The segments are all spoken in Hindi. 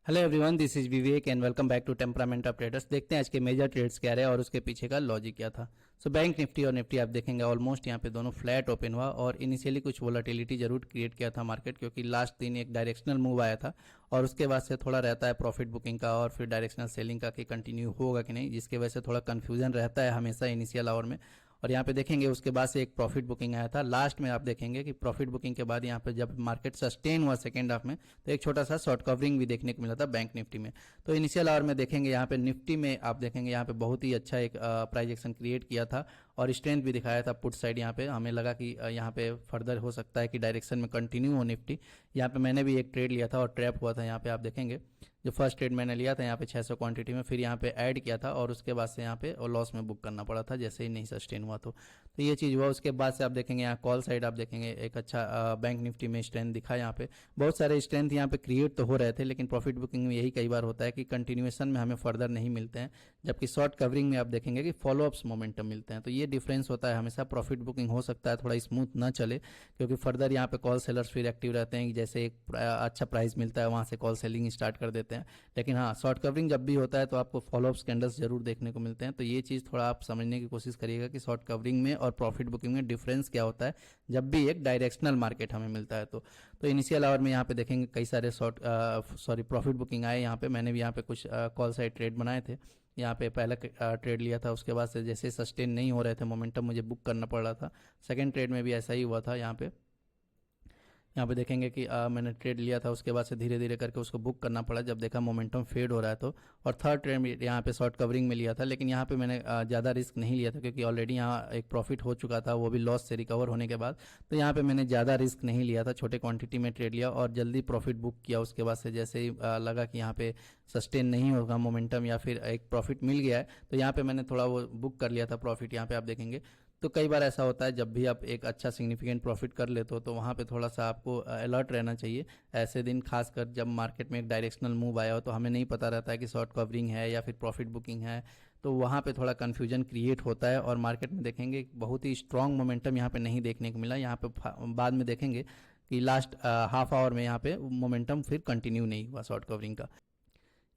Hello everyone, this is Vivek and welcome back to temperament of traders. देखते हैं आज के मेजर ट्रेड्स क्या रहे और उसके पीछे का लॉजिक क्या था। सो बैंक निफ्टी और निफ्टी आप देखेंगे ऑलमोस्ट यहाँ पे दोनों फ्लैट ओपन हुआ और इनिशियली कुछ वोलाटिलिटी जरूर क्रिएट किया था मार्केट, क्योंकि लास्ट दिन एक डायरेक्शनल मूव आया था और उसके बाद से थोड़ा रहता है प्रॉफिट बुकिंग का और फिर डायरेक्शनल सेलिंग का कि कंटिन्यू होगा कि नहीं, जिसकी वजह से थोड़ा कंफ्यूजन रहता है हमेशा इनिशियल आवर में। और यहाँ पे देखेंगे उसके बाद से एक प्रॉफिट बुकिंग आया था। लास्ट में आप देखेंगे कि प्रॉफिट बुकिंग के बाद यहाँ पे जब मार्केट सस्टेन हुआ सेकेंड हाफ में, तो एक छोटा सा शॉर्ट कवरिंग भी देखने को मिला था बैंक निफ्टी में। तो इनिशियल आवर में देखेंगे यहाँ पे निफ्टी में आप देखेंगे यहाँ पे बहुत ही अच्छा एक प्राइस एक्शन क्रिएट किया था और स्ट्रेंथ भी दिखाया था पुट साइड। यहाँ पे हमें लगा कि यहाँ पे फर्दर हो सकता है कि डायरेक्शन में कंटिन्यू हो निफ्टी। यहाँ पे मैंने भी एक ट्रेड लिया था और ट्रैप हुआ था। यहाँ पे आप देखेंगे जो फर्स्ट ट्रेड मैंने लिया था यहाँ पे 600 क्वांटिटी में, फिर यहाँ पे ऐड किया था और उसके बाद से यहाँ पे लॉस में बुक करना पड़ा था जैसे ही नहीं सस्टेन हुआ तो ये चीज़ हुआ। उसके बाद से आप देखेंगे यहाँ कॉल साइड आप देखेंगे एक अच्छा बैंक निफ्टी में स्ट्रेंथ दिखा। यहाँ पे बहुत सारे स्ट्रेंथ यहाँ पे क्रिएट तो हो रहे थे, लेकिन प्रॉफिट बुकिंग में यही कई बार होता है कि कंटिन्यूएशन में हमें फर्दर नहीं मिलते हैं, जबकि शॉर्ट कवरिंग में आप देखेंगे कि फॉलोअप्स मोमेंटम मिलते हैं। तो ये डिफरेंस होता है हमेशा। प्रॉफिट बुकिंग हो सकता है थोड़ा स्मूथ ना चले, क्योंकि फर्दर यहाँ पे कॉल सेलर्स फिर एक्टिव रहते हैं कि जैसे एक अच्छा प्राइस मिलता है वहां से कॉल सेलिंग स्टार्ट कर देते हैं। लेकिन हाँ, शॉर्ट कवरिंग जब भी होता है तो आपको फॉलोअप्स कैंडल्स जरूर देखने को मिलते हैं। तो ये चीज़ थोड़ा आप समझने की कोशिश करिएगा कि शॉर्ट कवरिंग में और प्रॉफिट बुकिंग में डिफरेंस क्या होता है जब भी एक डायरेक्शनल मार्केट हमें मिलता है। तो इनिशियल आवर में यहाँ पे देखेंगे कई सारे प्रॉफिट बुकिंग आए। यहाँ पे मैंने भी यहाँ पे कुछ कॉल साइड ट्रेड बनाए थे। यहाँ पे पहला ट्रेड लिया था, उसके बाद से जैसे सस्टेन नहीं हो रहे थे मोमेंटम, मुझे बुक करना पड़ रहा था। सेकेंड ट्रेड में भी ऐसा ही हुआ था। यहाँ पे देखेंगे कि मैंने ट्रेड लिया था, उसके बाद से धीरे धीरे करके उसको बुक करना पड़ा जब देखा मोमेंटम फेड हो रहा है तो। और थर्ड ट्रेड में यहाँ पे शॉर्ट कवरिंग में लिया था, लेकिन यहाँ पे मैंने ज़्यादा रिस्क नहीं लिया था क्योंकि ऑलरेडी यहाँ एक प्रॉफिट हो चुका था, वो भी लॉस से रिकवर होने के बाद। तो यहाँ पे मैंने ज़्यादा रिस्क नहीं लिया था, छोटे क्वांटिटी में ट्रेड लिया और जल्दी प्रॉफिट बुक किया। उसके बाद से जैसे ही लगा कि यहाँ पे सस्टेन नहीं होगा मोमेंटम या फिर एक प्रॉफिट मिल गया है, तो यहाँ पे मैंने थोड़ा वो बुक कर लिया था प्रॉफिट। यहाँ पे आप देखेंगे तो कई बार ऐसा होता है जब भी आप एक अच्छा सिग्निफिकेंट प्रॉफिट कर लेते हो तो वहाँ पे थोड़ा सा आपको अलर्ट रहना चाहिए ऐसे दिन, खासकर जब मार्केट में एक डायरेक्शनल मूव आया हो तो हमें नहीं पता रहता है कि शॉर्ट कवरिंग है या फिर प्रॉफिट बुकिंग है। तो वहाँ पे थोड़ा कन्फ्यूजन क्रिएट होता है और मार्केट में देखेंगे बहुत ही स्ट्रांग मोमेंटम यहाँ पे नहीं देखने को मिला। यहाँ पे बाद में देखेंगे कि लास्ट हाफ आवर में यहाँ पे मोमेंटम फिर कंटिन्यू नहीं हुआ शॉर्ट कवरिंग का।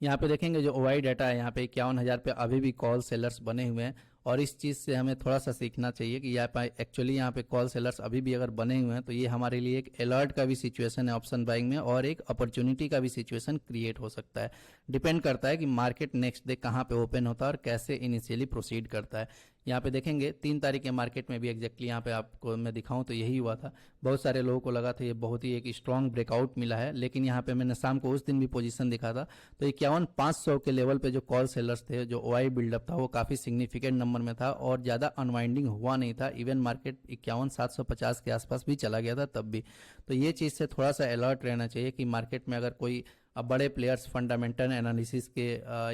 यहाँ पे देखेंगे जो ओवाई डाटा है यहाँ पे 51,000 पे अभी भी कॉल सेलर्स बने हुए हैं और इस चीज़ से हमें थोड़ा सा सीखना चाहिए कि यहाँ पे एक्चुअली यहाँ पे कॉल सेलर्स अभी भी अगर बने हुए हैं तो ये हमारे लिए एक अलर्ट का भी सिचुएशन है ऑप्शन बाइंग में और एक अपॉर्चुनिटी का भी सिचुएशन क्रिएट हो सकता है। डिपेंड करता है कि मार्केट नेक्स्ट डे कहाँ पे ओपन होता है और कैसे इनिशियली प्रोसीड करता है। यहाँ पे देखेंगे 3 तारीख के मार्केट में भी एग्जैक्टली यहाँ पे आपको मैं दिखाऊं तो यही हुआ था। बहुत सारे लोगों को लगा था ये बहुत ही एक स्ट्रांग ब्रेकआउट मिला है, लेकिन यहाँ पे मैंने शाम को उस दिन भी पोजीशन दिखा था तो 51,500 के लेवल पे जो कॉल सेलर्स थे, जो ओआई बिल्डअप था वो काफी सिग्निफिकेंट नंबर में था और ज्यादा अनवाइंडिंग हुआ नहीं था। इवन मार्केट 51,750 के आसपास भी चला गया था तब भी। तो ये चीज से थोड़ा सा अलर्ट रहना चाहिए कि मार्केट में अगर कोई बड़े प्लेयर्स फंडामेंटल एनालिसिस के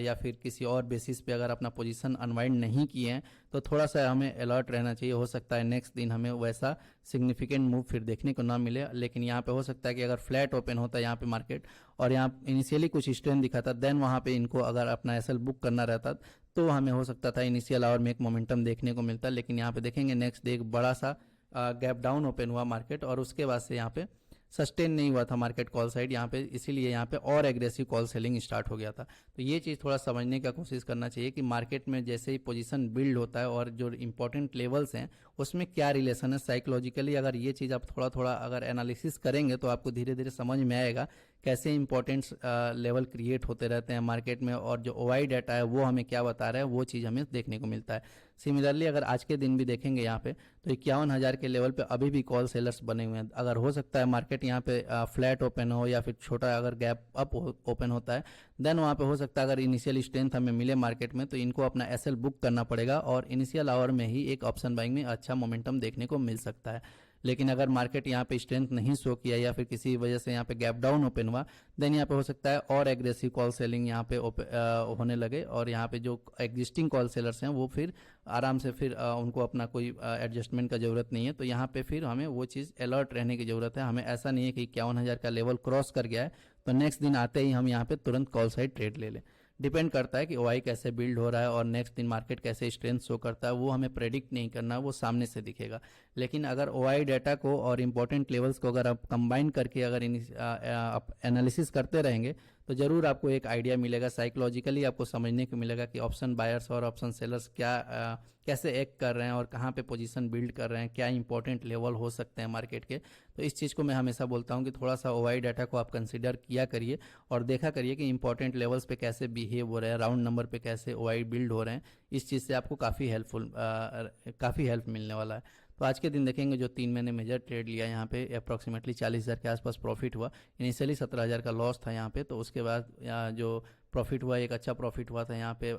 या फिर किसी और बेसिस पे अगर अपना पोजीशन अनवाइंड नहीं किए हैं तो थोड़ा सा हमें अलर्ट रहना चाहिए। हो सकता है नेक्स्ट दिन हमें वैसा सिग्निफिकेंट मूव फिर देखने को ना मिले, लेकिन यहाँ पे हो सकता है कि अगर फ्लैट ओपन होता है यहाँ पे मार्केट और यहाँ इनिशियली कुछ स्ट्रेंथ दिखा था, देन वहाँ पे इनको अगर अपना एसएल बुक करना रहता तो हमें हो सकता था इनिशियल आवर में एक मोमेंटम देखने को मिलता। लेकिन यहाँ पे देखेंगे नेक्स्ट डे एक बड़ा सा गैप डाउन ओपन हुआ मार्केट और उसके बाद से यहाँ पे सस्टेन नहीं हुआ था मार्केट कॉल साइड यहाँ पे, इसीलिए यहाँ पे और एग्रेसिव कॉल सेलिंग स्टार्ट हो गया था। तो ये चीज़ थोड़ा समझने का कोशिश करना चाहिए कि मार्केट में जैसे ही पोजीशन बिल्ड होता है और जो इंपॉर्टेंट लेवल्स हैं उसमें क्या रिलेशन है साइकोलॉजिकली। अगर ये चीज़ आप थोड़ा थोड़ा अगर एनालिसिस करेंगे तो आपको धीरे धीरे समझ में आएगा कैसे इंपॉर्टेंट लेवल क्रिएट होते रहते हैं मार्केट में और जो ओवाई डाटा है वो हमें क्या बता रहा है वो चीज़ हमें देखने को मिलता है। सिमिलरली अगर आज के दिन भी देखेंगे यहाँ पे तो 51,000 के लेवल पे अभी भी कॉल सेलर्स बने हुए हैं। अगर हो सकता है मार्केट यहाँ पे फ्लैट ओपन हो या फिर छोटा अगर गैप अप ओपन होता है, देन वहाँ पे हो सकता है अगर इनिशियल स्ट्रेंथ हमें मिले मार्केट में तो इनको अपना एसएल बुक करना पड़ेगा और इनिशियल आवर में ही एक ऑप्शन बाइंग में अच्छा मोमेंटम देखने को मिल सकता है। लेकिन अगर मार्केट यहाँ पे स्ट्रेंथ नहीं शो किया या फिर किसी वजह से यहाँ पे गैप डाउन ओपन हुआ, देन यहाँ पे हो सकता है और एग्रेसिव कॉल सेलिंग यहाँ पे होने लगे और यहाँ पे जो एग्जिस्टिंग कॉल सेलर्स हैं वो फिर आराम से फिर उनको अपना कोई एडजस्टमेंट का जरूरत नहीं है। तो यहाँ पे फिर हमें वो चीज़ अलर्ट रहने की जरूरत है। हमें ऐसा नहीं है कि 51,000 का लेवल क्रॉस कर गया है तो नेक्स्ट दिन आते ही हम यहाँ पे तुरंत कॉल साइड ट्रेड ले लें। डिपेंड करता है कि ओआई कैसे बिल्ड हो रहा है और नेक्स्ट दिन मार्केट कैसे स्ट्रेंथ शो करता है, वो हमें प्रेडिक्ट नहीं करना, वो सामने से दिखेगा। लेकिन अगर ओआई डाटा को और इंपॉर्टेंट लेवल्स को अगर आप कंबाइन करके अगर आप एनालिसिस करते रहेंगे तो ज़रूर आपको एक आइडिया मिलेगा, साइकोलॉजिकली आपको समझने को मिलेगा कि ऑप्शन बायर्स और ऑप्शन सेलर्स कैसे एक्ट कर रहे हैं और कहाँ पे पोजीशन बिल्ड कर रहे हैं, क्या इंपॉर्टेंट लेवल हो सकते हैं मार्केट के। तो इस चीज़ को मैं हमेशा बोलता हूँ कि थोड़ा सा ओवाई डाटा को आप कंसिडर किया करिए और देखा करिए कि इंपॉर्टेंट लेवल्स पे कैसे बिहेव हो रहे हैं, राउंड नंबर पे कैसे ओवाई बिल्ड हो रहे हैं। इस चीज़ से आपको काफ़ी हेल्प मिलने वाला है। तो आज के दिन देखेंगे जो 3 महीने मेजर ट्रेड लिया यहाँ पे अप्रॉक्सीमेटली 40,000 के आसपास प्रॉफिट हुआ। इनिशियली 17,000 का लॉस था यहाँ पे, तो उसके बाद जो प्रॉफिट हुआ एक अच्छा प्रॉफिट हुआ था यहाँ पे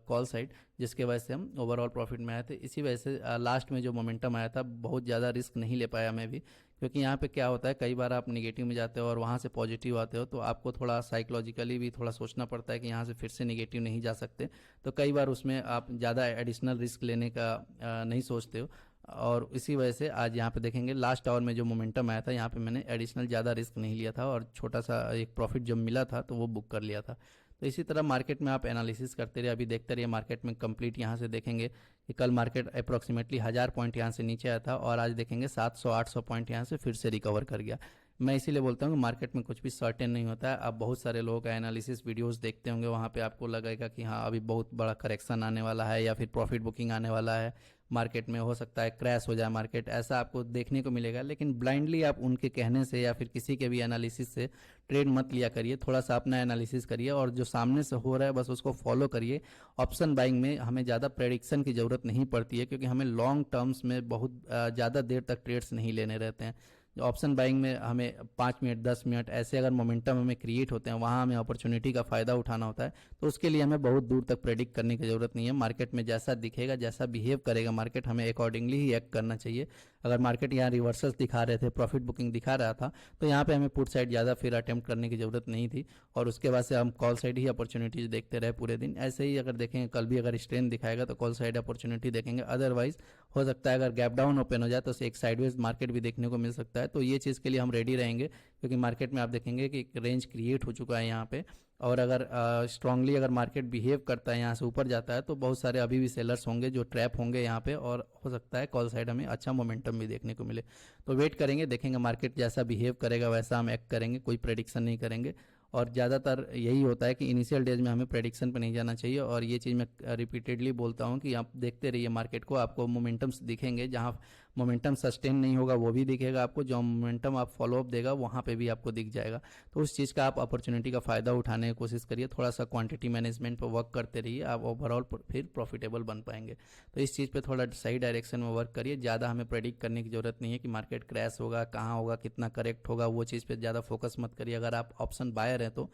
कॉल साइड, जिसके वजह से हम ओवरऑल प्रॉफिट में आए थे। इसी वजह से लास्ट में जो मोमेंटम आया था बहुत ज़्यादा रिस्क नहीं ले पाया मैं भी, क्योंकि यहाँ पे क्या होता है कई बार आप निगेटिव में जाते हो और वहाँ से पॉजिटिव आते हो, तो आपको थोड़ा साइकोलॉजिकली भी थोड़ा सोचना पड़ता है कि यहाँ से फिर से निगेटिव नहीं जा सकते। तो कई बार उसमें आप ज़्यादा एडिशनल रिस्क लेने का नहीं सोचते हो, और इसी वजह से आज यहाँ पे देखेंगे लास्ट आवर में जो मोमेंटम आया था यहाँ पे मैंने एडिशनल ज़्यादा रिस्क नहीं लिया था और छोटा सा एक प्रॉफिट जो मिला था तो वो बुक कर लिया था। तो इसी तरह मार्केट में आप एनालिसिस करते रहिए, अभी देखते रहिए मार्केट में कंप्लीट। यहाँ से देखेंगे कि कल मार्केट अप्रॉक्सीमेटली 1000 पॉइंट यहाँ से नीचे आया था और आज देखेंगे 700-800 पॉइंट यहाँ से फिर से रिकवर कर गया। मैं इसीलिए बोलता हूँ कि मार्केट में कुछ भी सर्टेन नहीं होता है। आप बहुत सारे लोगों का एनालिसिस वीडियोस देखते होंगे, वहाँ पे आपको लगेगा कि हाँ अभी बहुत बड़ा करेक्शन आने वाला है या फिर प्रॉफिट बुकिंग आने वाला है, मार्केट में हो सकता है क्रैश हो जाए मार्केट, ऐसा आपको देखने को मिलेगा। लेकिन ब्लाइंडली आप उनके कहने से या फिर किसी के भी एनालिसिस से ट्रेड मत लिया करिए, थोड़ा सा अपना एनालिसिस करिए और जो सामने से हो रहा है बस उसको फॉलो करिए। ऑप्शन बाइंग में हमें ज़्यादा प्रेडिक्शन की ज़रूरत नहीं पड़ती है, क्योंकि हमें लॉन्ग टर्म्स में बहुत ज़्यादा देर तक ट्रेड्स नहीं लेने रहते हैं। ऑप्शन बाइंग में हमें 5 मिनट 10 मिनट ऐसे अगर मोमेंटम हमें क्रिएट होते हैं, वहाँ हमें अपॉर्चुनिटी का फ़ायदा उठाना होता है। तो उसके लिए हमें बहुत दूर तक प्रेडिक्ट करने की ज़रूरत नहीं है। मार्केट में जैसा दिखेगा, जैसा बिहेव करेगा मार्केट, हमें अकॉर्डिंगली ही एक्ट करना चाहिए। अगर मार्केट यहाँ रिवर्सल्स दिखा रहे थे, प्रॉफिट बुकिंग दिखा रहा था, तो यहाँ पे हमें पुट साइड ज़्यादा फिर अटेम्प्ट करने की ज़रूरत नहीं थी और उसके बाद से हम कॉल साइड ही अपॉर्चुनिटीज़ देखते रहे पूरे दिन। ऐसे ही अगर देखेंगे कल भी अगर स्ट्रेंथ दिखाएगा तो कॉल साइड अपॉर्चुनिटी देखेंगे, अदरवाइज हो सकता है अगर गैप डाउन ओपन हो जाए तो एक साइडवेज मार्केट भी देखने को मिल सकता है। तो ये चीज़ के लिए हम रेडी रहेंगे, क्योंकि मार्केट में आप देखेंगे कि एक रेंज क्रिएट हो चुका है यहाँ पे, और अगर स्ट्रांगली अगर मार्केट बिहेव करता है यहाँ से ऊपर जाता है तो बहुत सारे अभी भी सेलर्स होंगे जो ट्रैप होंगे यहाँ पे, और हो सकता है कॉल साइड हमें अच्छा मोमेंटम भी देखने को मिले। तो वेट करेंगे, देखेंगे मार्केट जैसा बिहेव करेगा वैसा हम एक्ट करेंगे, कोई प्रेडिक्शन नहीं करेंगे। और ज़्यादातर यही होता है कि इनिशियल डेज में हमें प्रेडिक्शन पे नहीं जाना चाहिए, और ये चीज़ मैं रिपीटेडली बोलता हूँ कि आप देखते रहिए मार्केट को, आपको मोमेंटम्स दिखेंगे, जहाँ मोमेंटम सस्टेन नहीं होगा वो भी दिखेगा आपको, जो मोमेंटम आप फॉलोअप देगा वहाँ पे भी आपको दिख जाएगा। तो उस चीज़ का आप अपॉर्चुनिटी का फ़ायदा उठाने की कोशिश करिए, थोड़ा सा क्वांटिटी मैनेजमेंट पर वर्क करते रहिए, आप ओवरऑल फिर प्रॉफिटेबल बन पाएंगे। तो इस चीज़ पे थोड़ा सही डायरेक्शन में वर्क करिए, ज़्यादा हमें प्रेडिक्ट करने की ज़रूरत नहीं है कि मार्केट क्रैश होगा, कहाँ होगा, कितना करेक्ट होगा, वो चीज़ पे ज़्यादा फोकस मत करिए अगर आप ऑप्शन बायर हैं तो,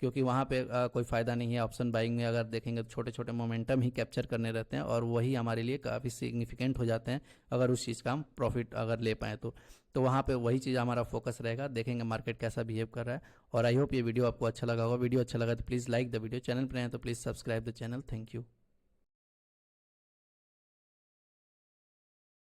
क्योंकि वहाँ पे कोई फ़ायदा नहीं है। ऑप्शन बाइंग में अगर देखेंगे तो छोटे छोटे मोमेंटम ही कैप्चर करने रहते हैं और वही हमारे लिए काफ़ी सिग्निफिकेंट हो जाते हैं अगर उस चीज़ का हम प्रॉफिट अगर ले पाएँ तो वहाँ पे वही चीज़ हमारा फोकस रहेगा। देखेंगे मार्केट कैसा बिहेव कर रहा है। और आई होप ये वीडियो आपको अच्छा लगा होगा। वीडियो अच्छा लगा तो please like the video, channel पर आए तो please subscribe the channel. Thank you.